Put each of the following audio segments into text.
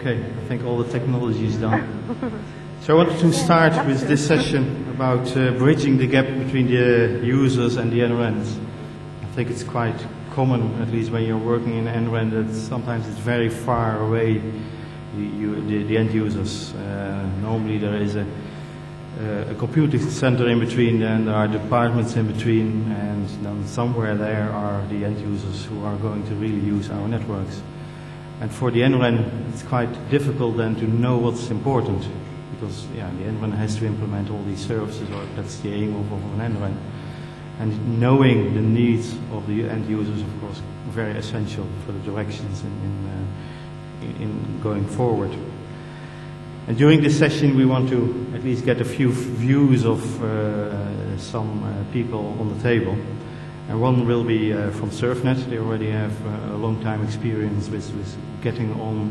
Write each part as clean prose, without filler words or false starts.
Okay, I think all the technology is done. So I wanted to start with this session about bridging the gap between the users and the NRENs. I think it's quite common, at least when you're working in NREN, that sometimes it's very far away, the end users. Normally there is a computing center in between, and there are departments in between, and then somewhere there are the end users who are going to really use our networks. And for the NREN, it's quite difficult then to know what's important, because the NREN has to implement all these services, or that's the aim of an NREN. And knowing the needs of the end users, of course, very essential for the directions in going forward. And during this session, we want to at least get a few views of some people on the table. And one will be from SURFnet. They already have a long time experience with getting on,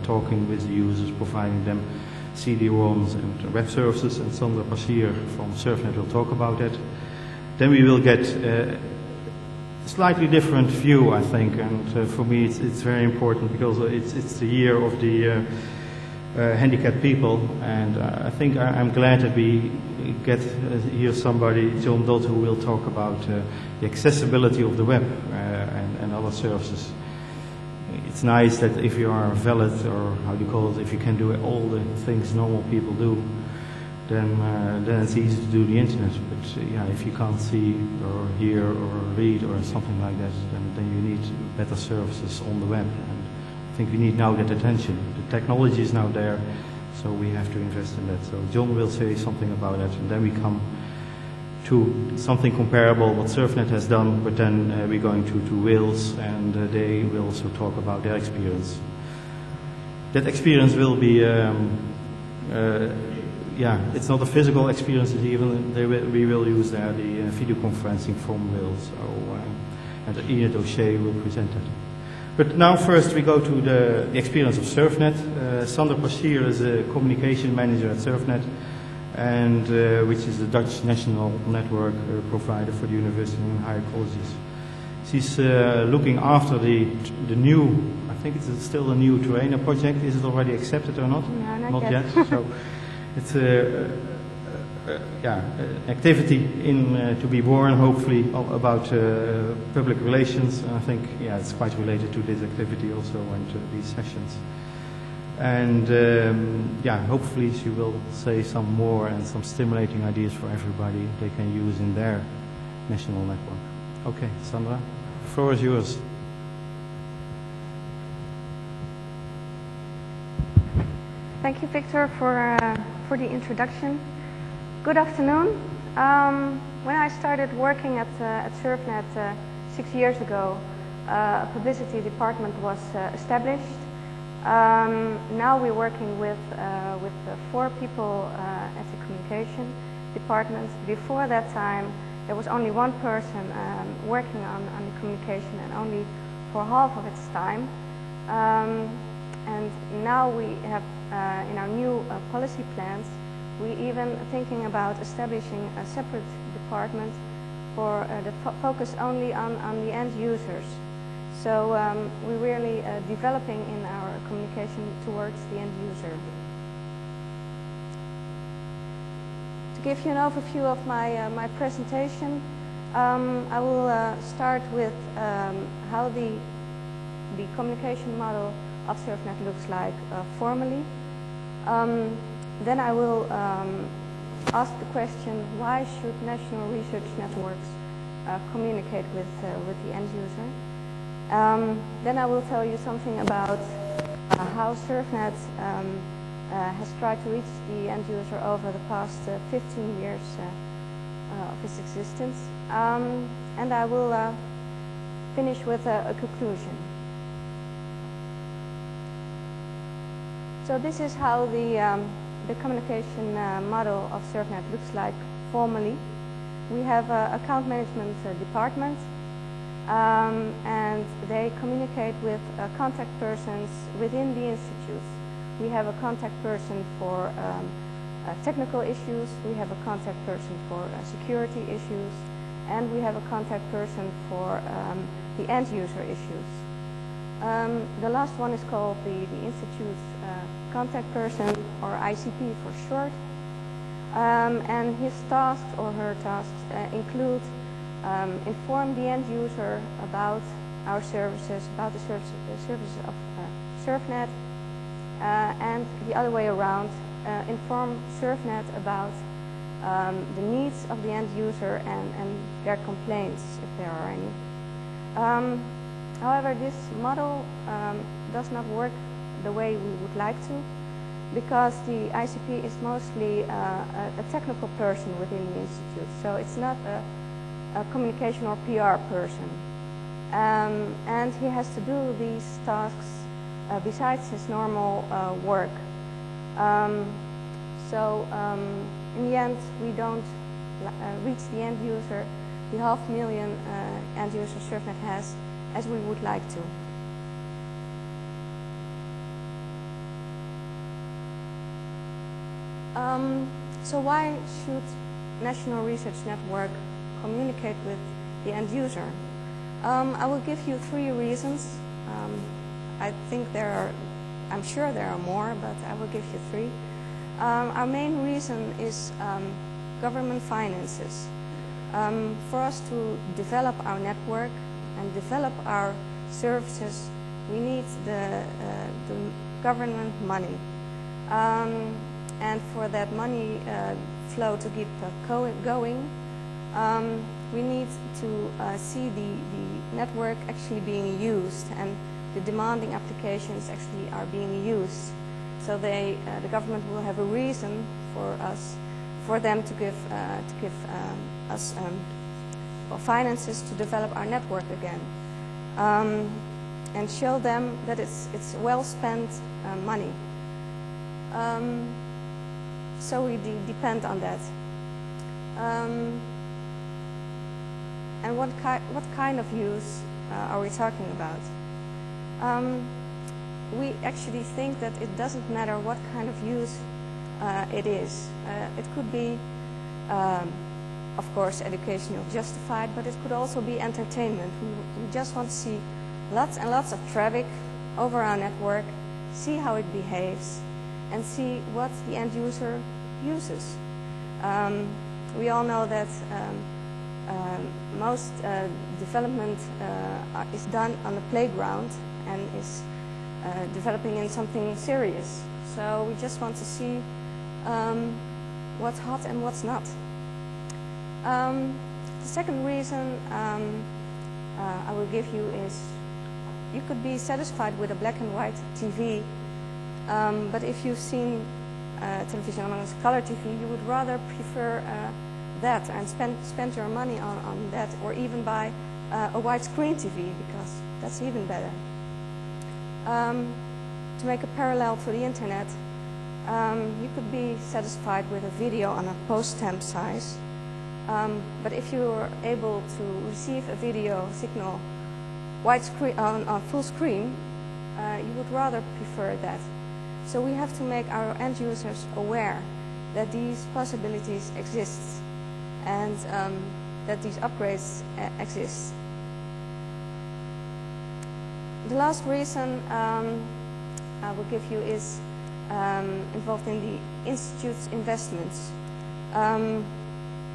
talking with the users, providing them CD-ROMs and web services. And Sandra Passchier from SURFnet will talk about that. Then we will get a slightly different view, I think. And for me, it's very important because it's the year of the handicapped people, and I think I'm glad that we get here somebody, John Dodd, who will talk about the accessibility of the web and other services. It's nice that if you are valid, or how do you call it, if you can do all the things normal people do, then it's easy to do the internet. But if you can't see or hear or read or something like that, then you need better services on the web. And I think we need now that attention. The technology is now there, so we have to invest in that. So John will say something about that, and then we come to something comparable what SURFnet has done, but then we're going to Wales, and they will also talk about their experience. That experience will be, it's not a physical experience, even we will use there the video conferencing from Wales, and HEAnet O'Shea will present that. But now first we go to the experience of SURFnet. Sandra Passchier is a communication manager at SURFnet, and which is the Dutch national network provider for the university and higher colleges. She's looking after the new, I think it's still a new trainer project. Is it already accepted or not? No, not yet. So it's activity to be born, hopefully, about public relations. And I think, it's quite related to this activity also and to these sessions. And hopefully she will say some more and some stimulating ideas for everybody they can use in their national network. Okay, Sandra, the floor is yours. Thank you, Victor, for the introduction. Good afternoon. When I started working at SURFnet 6 years ago, a publicity department was established. Now we're working with 4 people at the communication department. Before that time, there was only one person working on the communication, and only for half of its time. And now we have, in our new policy plans, we even thinking about establishing a separate department for that focus only on the end users. So we're really developing in our communication towards the end user. To give you an overview of my presentation, I will start with how the communication model of SURFnet looks like formally. Then I will ask the question, why should national research networks communicate with the end user? Then I will tell you something about how SURFnet has tried to reach the end user over the past 15 years of its existence. And I will finish with a conclusion. So this is how the communication model of SURFnet looks like formally. We have an account management department, and they communicate with contact persons within the institutes. We have a contact person for technical issues, we have a contact person for security issues, and we have a contact person for the end user issues. The last one is called the Institute's contact person, or ICP for short. And his tasks or her tasks include inform the end user about our services, about the services of SURFnet, and the other way around, inform SURFnet about the needs of the end user and their complaints, if there are any. However, this model does not work the way we would like to, because the ICP is mostly a technical person within the institute, so it's not a communication or PR person. And he has to do these tasks besides his normal work. In the end, we don't reach the end user, the 500,000 end users SURFnet has, as we would like to. So why should National Research Network communicate with the end user? I will give you 3 reasons. I think I'm sure there are more, but I will give you 3. Our main reason is government finances. For us to develop our network and develop our services, we need the government money. And for that money flow to keep going, we need to see the network actually being used, and the demanding applications actually are being used. So the government will have a reason for them to give us finances to develop our network again, and show them that it's well spent money. So we depend on that. And what kind of use are we talking about? We actually think that it doesn't matter what kind of use it is. It could be, of course, educational justified, but it could also be entertainment. We just want to see lots and lots of traffic over our network, see how it behaves, and see what the end user uses. We all know that most development is done on the playground and is developing in something serious. So we just want to see what's hot and what's not. The second reason I will give you is you could be satisfied with a black and white TV, but if you've seen television on a color TV, you would rather prefer that and spend your money on that, or even buy a widescreen TV, because that's even better. To make a parallel to the internet, you could be satisfied with a video on a post-stamp size, but if you are able to receive a video signal widescreen on full screen, you would rather prefer that. So we have to make our end users aware that these possibilities exist, and that these upgrades exist. The last reason I will give you is involved in the Institute's investments.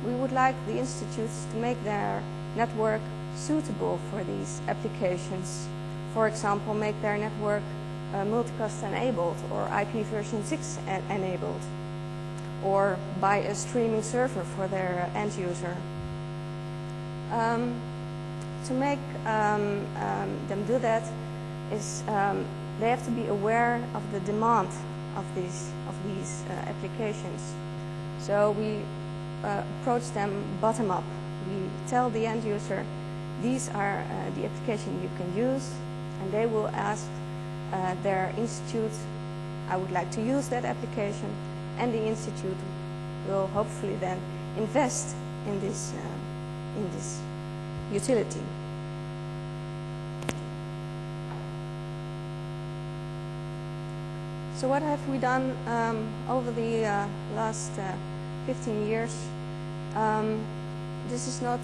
We would like the institutes to make their network suitable for these applications. For example, make their network multicast enabled, or IP version 6 enabled, or buy a streaming server for their end user. To make them do that is they have to be aware of the demand of these applications. So we approach them bottom up. We tell the end user, these are the applications you can use, and they will ask their institute, I would like to use that application, and the institute will hopefully then invest in this utility. So what have we done over the last 15 years? This is not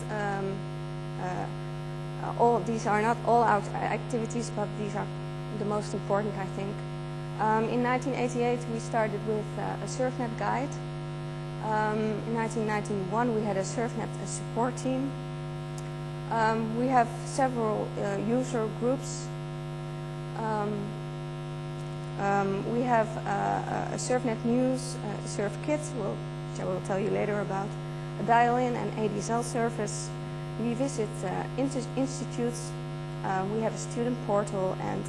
these are not all our activities, but these are the most important, I think. In 1988, we started with a SURFnet guide. In 1991, we had a SURFnet support team. We have several user groups. We have a SURFnet news, a SURFkit, which I will tell you later about, a dial-in and ADSL service. We visit institutes. We have a student portal, and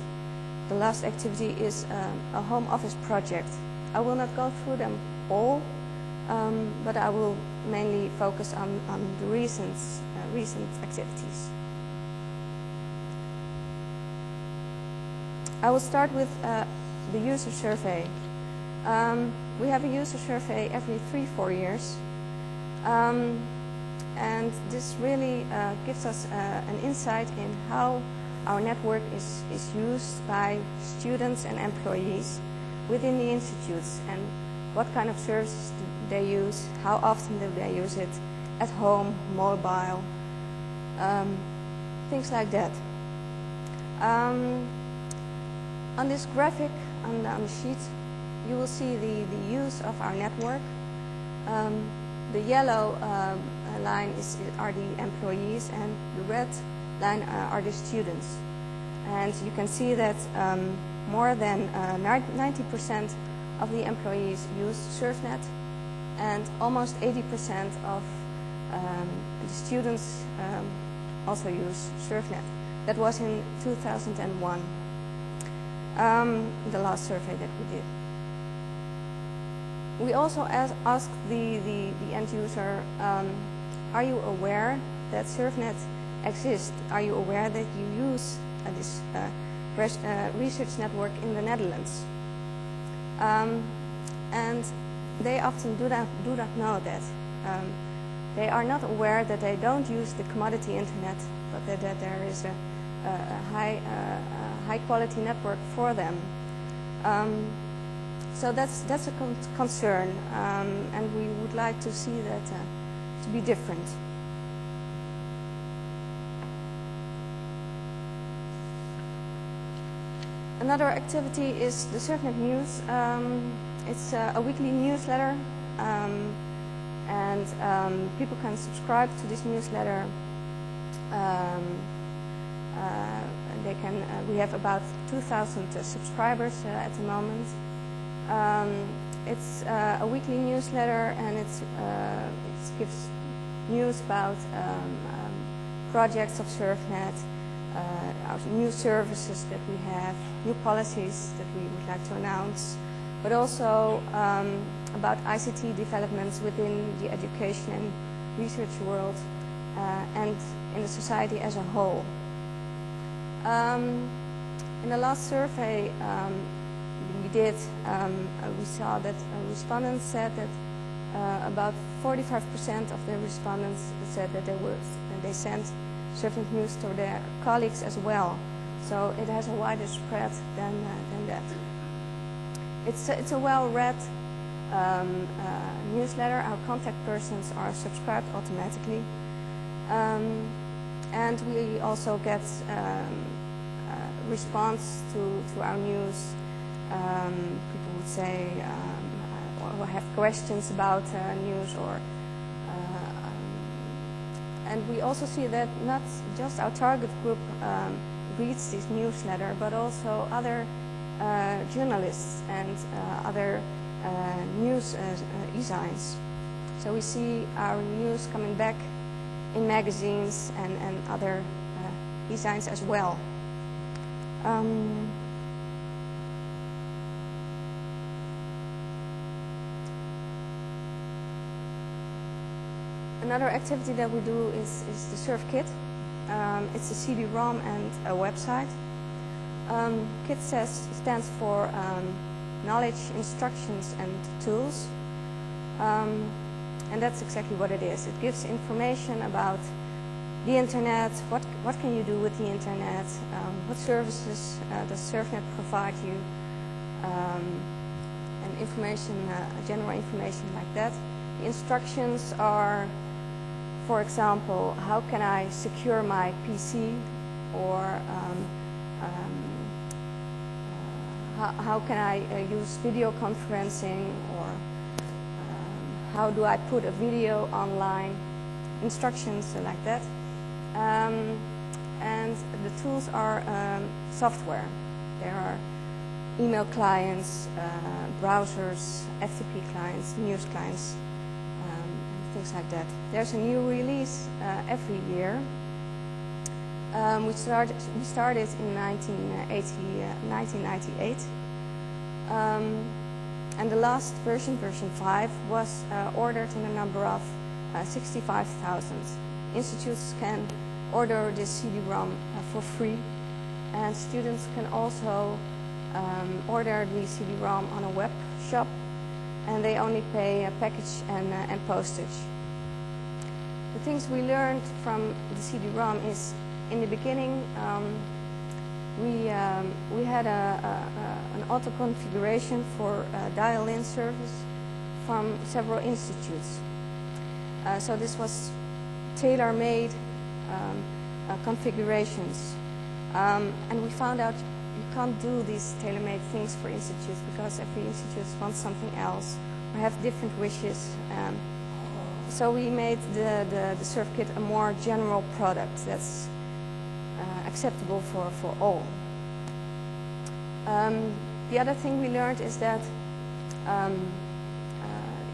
the last activity is a home office project. I will not go through them all, but I will mainly focus on the recent activities. I will start with the user survey. We have a user survey every 3-4 years. And this really gives us an insight in how our network is used by students and employees within the institutes, and what kind of services do they use, how often do they use it, at home, mobile, things like that. On this graphic on the sheet, you will see the use of our network. The yellow line are the employees, and the red line are the students. And you can see that more than 90% of the employees use SURFnet, and almost 80% of the students also use SURFnet. That was in 2001, the last survey that we did. We also asked the end user, are you aware that SURFnet exists? Are you aware that you use this research network in the Netherlands? And they often do not know that. They are not aware that they don't use the commodity internet, but that there is a high quality network for them. So that's a concern, and we would like to see that to be different. Another activity is the SURFnet News. It's a weekly newsletter, and people can subscribe to this newsletter. We have about 2,000 subscribers at the moment. It's a weekly newsletter, and it gives news about projects of SURFnet, our new services that we have, new policies that we would like to announce, but also about ICT developments within the education and research world and in the society as a whole. In the last survey we did, we saw that respondents said that about 45% of the respondents said that they sent SURFnet news to their colleagues as well. So it has a wider spread than that. It's a well-read newsletter. Our contact persons are subscribed automatically. And we also get response to our news. People would say, or have questions about news, or and we also see that not just our target group reads this newsletter, but also other journalists and other news e-signs. So we see our news coming back in magazines and other e-signs as well. Another activity that we do is the SURFkit. It's a CD-ROM and a website. KIT stands for knowledge, instructions, and tools. And that's exactly what it is. It gives information about the internet, what can you do with the internet, what services does SURFnet provide you, and information, general information like that. The instructions are for example, how can I secure my PC, or how can I use video conferencing, or how do I put a video online, instructions like that. And the tools are software. There are email clients, browsers, FTP clients, news clients, things like that. There's a new release every year. We started in 1998, and the last version, version 5, was ordered in a number of 65,000. Institutes can order this CD-ROM for free, and students can also order the CD-ROM on a web shop, and they only pay a package and postage. The things we learned from the CD-ROM is, in the beginning, we had an auto configuration for dial-in service from several institutes. So this was tailor-made configurations, and we found out you can't do these tailor-made things for institutes because every institute wants something else or have different wishes. So we made the SURFkit a more general product that's acceptable for all. The other thing we learned is that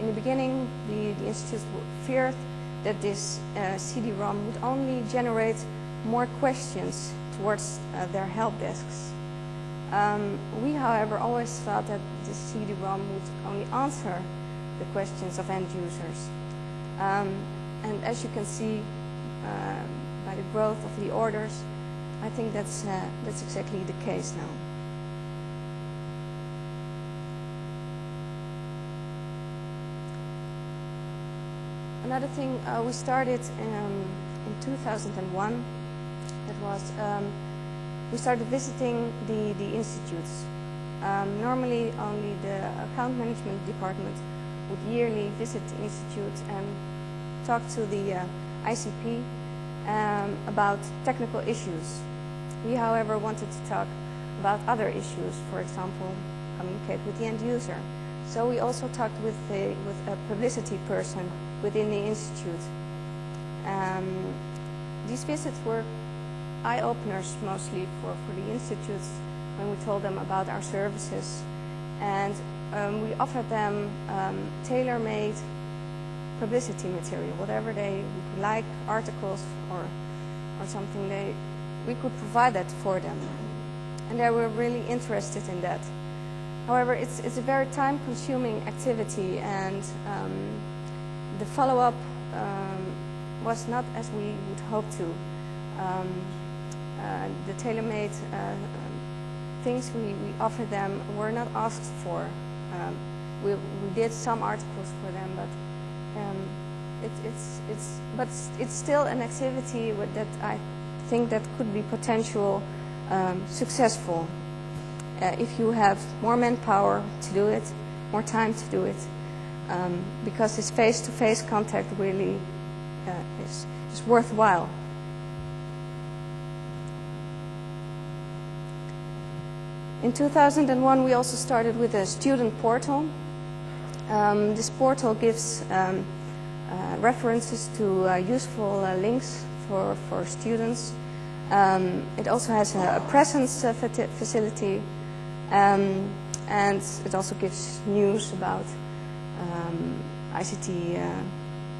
in the beginning the institutes feared that this CD-ROM would only generate more questions towards their help desks. We, however, always thought that the CD-ROM would only answer the questions of end users. And as you can see by the growth of the orders, I think that's exactly the case now. Another thing we started in 2001, that was we started visiting the institutes. Normally only the account management department would yearly visit the institute and talk to the ICP about technical issues. We, however, wanted to talk about other issues, for example, communicate with the end user. So we also talked with a publicity person within the institute. These visits were eye-openers mostly for the institutes when we told them about our services, and we offered them tailor-made publicity material, whatever they would like, articles or something, we could provide that for them, and they were really interested in that. However, it's a very time-consuming activity, and the follow-up was not as we would hope to. The tailor-made things we offered them were not asked for. We did some articles for them, but it's still an activity that I think that could be potential successful if you have more manpower to do it, more time to do it, because this face-to-face contact really is worthwhile. In 2001, we also started with a student portal. This portal gives references to useful links for students. It also has a presence facility, and it also gives news about ICT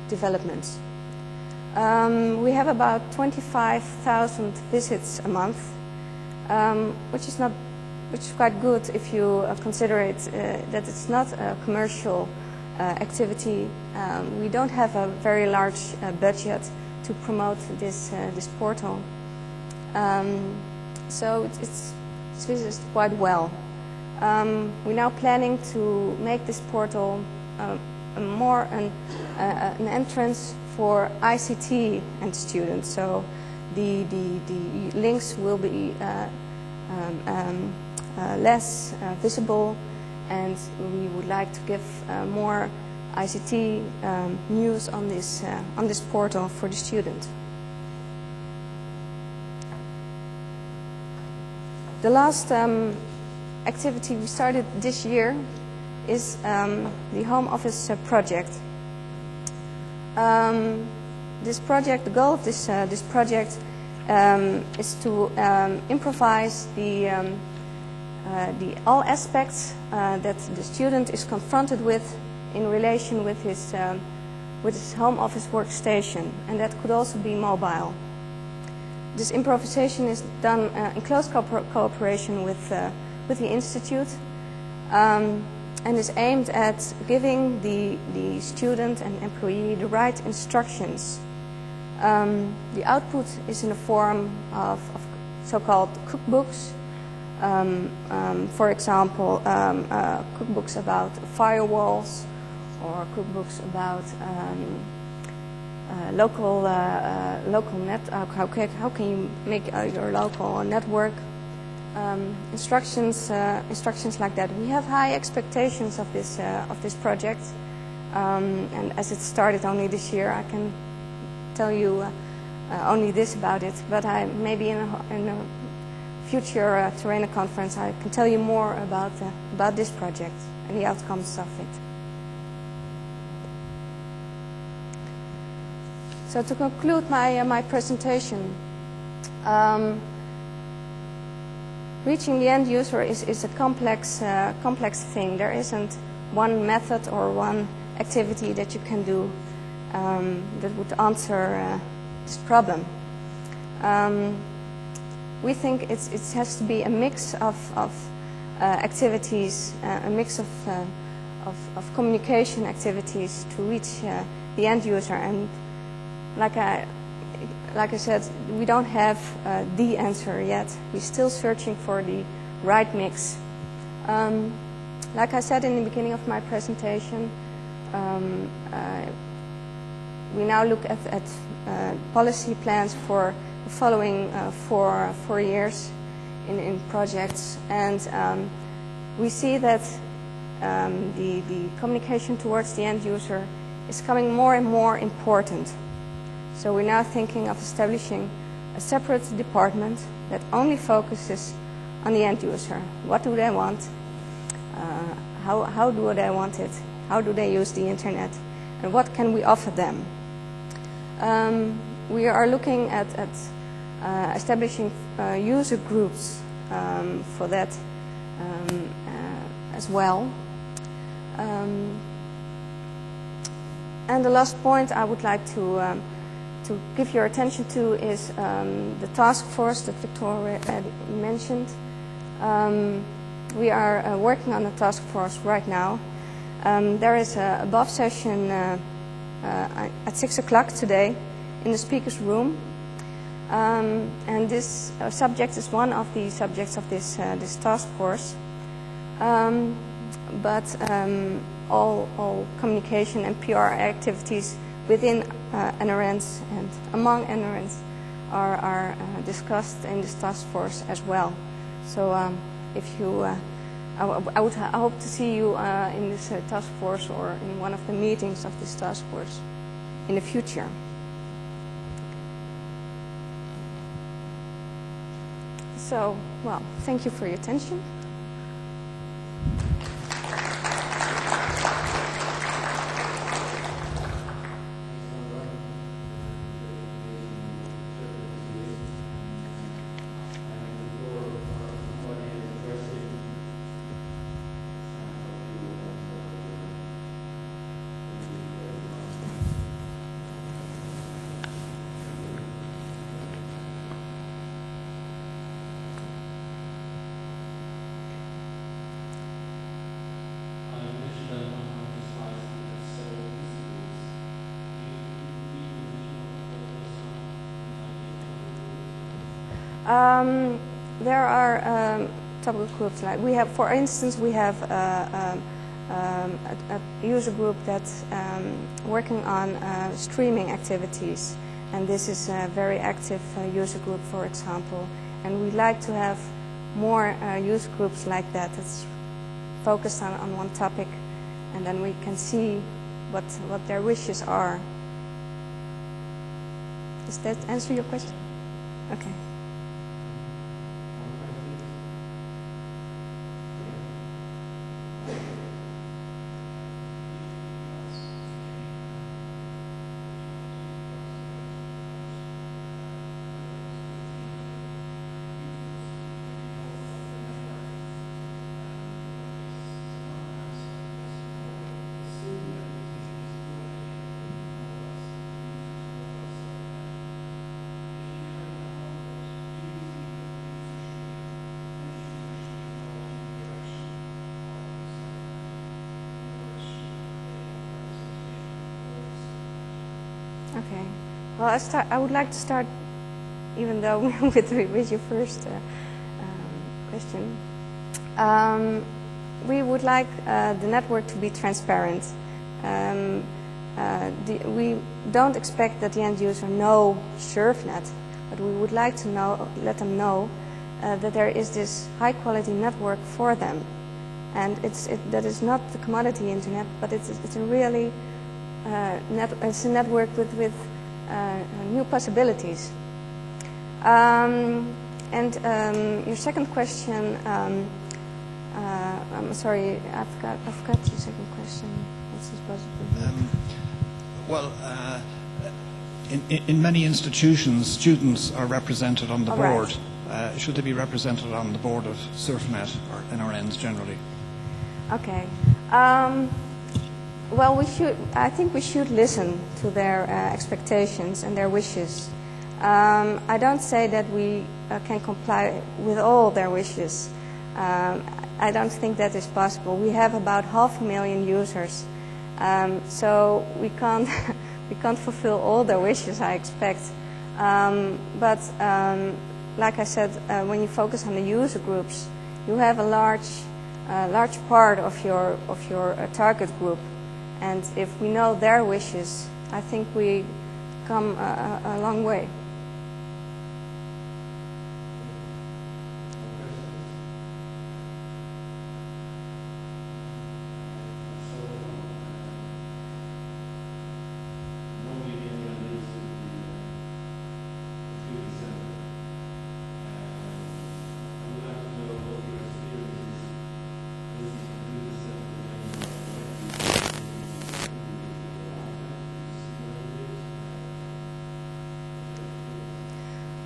developments. We have about 25,000 visits a month, which is quite good if you consider it that it's not a commercial activity. We don't have a very large budget to promote this portal, so it's visited quite well. We're now planning to make this portal more an entrance for ICT and students. So the links will be less visible, and we would like to give more ICT news on this portal for the student. The last activity we started this year is the home office project. This project, the goal of this project is to improvise the all aspects that the student is confronted with in relation with his home office workstation, and that could also be mobile. This improvisation is done in close cooperation with the Institute and is aimed at giving the student and employee the right instructions. The output is in the form of so-called cookbooks. For example, cookbooks about firewalls, or cookbooks about local net. How can you make your local network? Instructions like that. We have high expectations of this project, and as it started only this year, I can tell you only this about it. But maybe in a future TNC conference, I can tell you more about this project and the outcomes of it. So to conclude my presentation, reaching the end user is a complex thing. There isn't one method or one activity that you can do that would answer this problem. We think it has to be a mix of activities, a mix of communication activities to reach the end user. And like I said, we don't have the answer yet. We're still searching for the right mix. Like I said in the beginning of my presentation, we now look at policy plans for the following 4 years in projects, and we see that the communication towards the end user is becoming more and more important. So we're now thinking of establishing a separate department that only focuses on the end user. What do they want? How do they want it? How do they use the internet? And what can we offer them? We are looking at establishing user groups for that as well. And the last point I would like to give your attention to is the task force that Victoria mentioned. We are working on the task force right now. There is a above session at 6 o'clock today in the speaker's room. And this subject is one of the subjects of this task force. But all communication and PR activities within NRENs and among NRENs are discussed in this task force as well. So if you, I hope to see you in this task force or in one of the meetings of this task force in the future. So, well, thank you for your attention. There are topic groups like we have, for instance, we have a user group that's working on streaming activities, and this is a very active user group, for example. And we'd like to have more user groups like that that's focused on one topic, and then we can see what their wishes are. Does that answer your question? Okay. Okay. Well, I would like to start, even though with your first question. We would like the network to be transparent. We don't expect that the end user know SURFnet, but we would like to let them know that there is this high-quality network for them, and that is not the commodity internet, but it's a really it's a network with new possibilities. Your second question, I'm sorry, I've got your second question. What's this possible? Well, in many institutions, students are represented on the board. Right. Should they be represented on the board of SURFnet or NRENs generally? Okay. Well, I think we should listen to their expectations and their wishes. I don't say that we can comply with all their wishes. I don't think that is possible. We have about 500,000 users, so we can't fulfill all their wishes, I expect. But like I said, when you focus on the user groups, you have a large part of your target group. And if we know their wishes, I think we come a long way.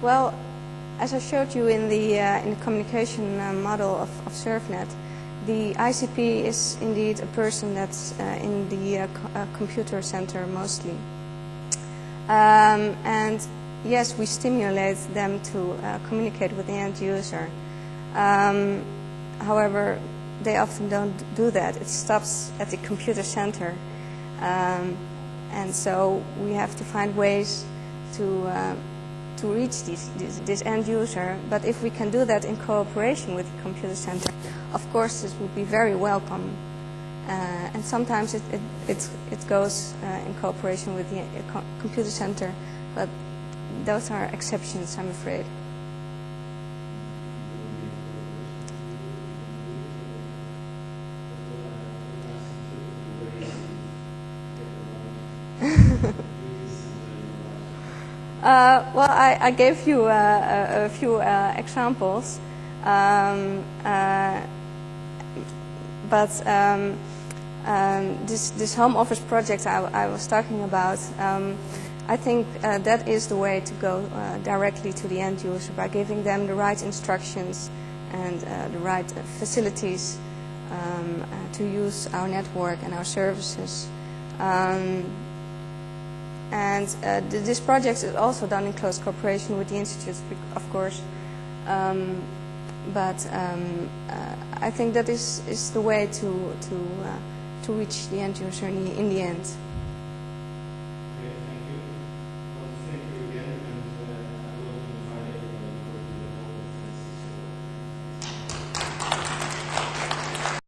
Well, as I showed you in the communication model of SURFnet, the ICP is indeed a person that's in the computer center mostly. And yes, we stimulate them to communicate with the end user. However, they often don't do that. It stops at the computer center. And so we have to find ways to reach this end user, but if we can do that in cooperation with the computer center, of course this would be very welcome. And sometimes it goes in cooperation with the computer center, but those are exceptions, I'm afraid. Well, I gave you a few examples, but this home office project I was talking about, I think that is the way to go directly to the end user by giving them the right instructions and the right facilities to use our network and our services. And this project is also done in close cooperation with the institutes, of course. But I think that is the way to reach the end user in the end.